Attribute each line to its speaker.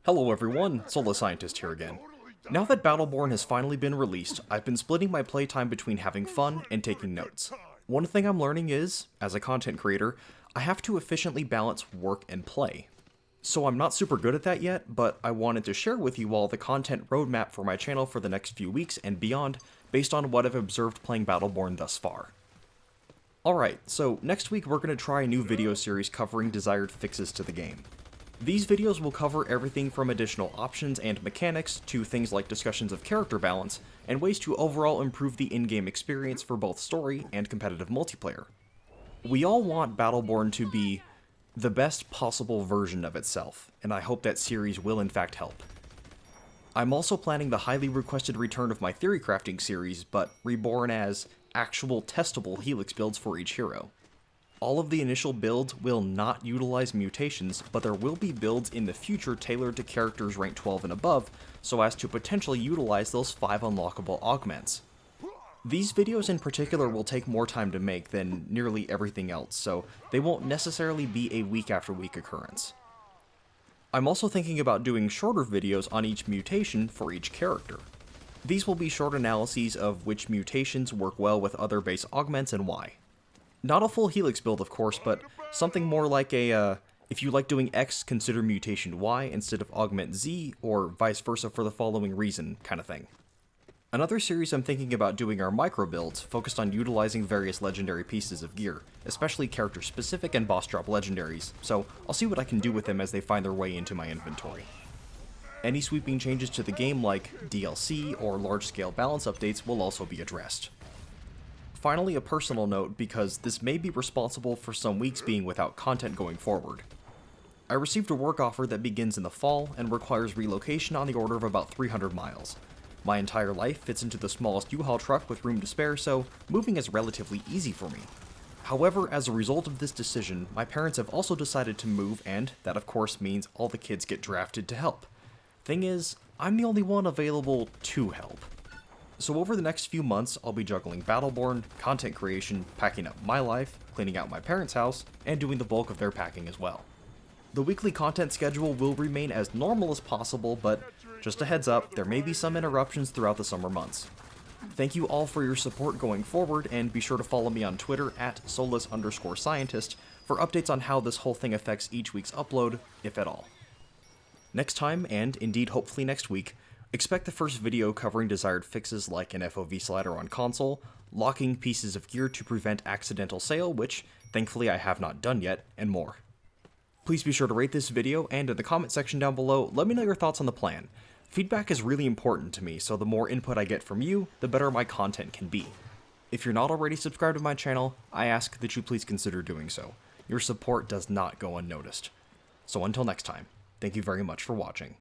Speaker 1: Hello everyone, Solar Scientist here again. Now that Battleborn has finally been released, I've been splitting my playtime between having fun and taking notes. One thing I'm learning is, as a content creator, I have to efficiently balance work and play. So I'm not super good at that yet, but I wanted to share with you all the content roadmap for my channel for the next few weeks and beyond, based on what I've observed playing Battleborn thus far. Alright, so next week we're going to try a new video series covering desired fixes to the game. These videos will cover everything from additional options and mechanics to things like discussions of character balance and ways to overall improve the in-game experience for both story and competitive multiplayer. We all want Battleborn to be the best possible version of itself, and I hope that series will in fact help. I'm also planning the highly requested return of my theory crafting series, but reborn as actual testable Helix builds for each hero. All of the initial builds will not utilize mutations, but there will be builds in the future tailored to characters ranked 12 and above, so as to potentially utilize those 5 unlockable augments. These videos in particular will take more time to make than nearly everything else, so they won't necessarily be a week after week occurrence. I'm also thinking about doing shorter videos on each mutation for each character. These will be short analyses of which mutations work well with other base augments and why. Not a full Helix build, of course, but something more like a, if you like doing X, consider mutation Y instead of augment Z, or vice versa for the following reason kind of thing. Another series I'm thinking about doing are micro builds, focused on utilizing various legendary pieces of gear, especially character-specific and boss drop legendaries, so I'll see what I can do with them as they find their way into my inventory. Any sweeping changes to the game like DLC or large-scale balance updates will also be addressed. Finally, a personal note, because this may be responsible for some weeks being without content going forward. I received a work offer that begins in the fall and requires relocation on the order of about 300 miles. My entire life fits into the smallest U-Haul truck with room to spare, so moving is relatively easy for me. However, as a result of this decision, my parents have also decided to move, and that of course means all the kids get drafted to help. Thing is, I'm the only one available to help. So over the next few months, I'll be juggling Battleborn, content creation, packing up my life, cleaning out my parents' house, and doing the bulk of their packing as well. The weekly content schedule will remain as normal as possible, but just a heads up, there may be some interruptions throughout the summer months. Thank you all for your support going forward, and be sure to follow me on Twitter at solus_scientist for updates on how this whole thing affects each week's upload, if at all. Next time, and indeed hopefully next week, expect the first video covering desired fixes like an FOV slider on console, locking pieces of gear to prevent accidental sale, which thankfully I have not done yet, and more. Please be sure to rate this video, and in the comment section down below, let me know your thoughts on the plan. Feedback is really important to me, so the more input I get from you, the better my content can be. If you're not already subscribed to my channel, I ask that you please consider doing so. Your support does not go unnoticed. So until next time, thank you very much for watching.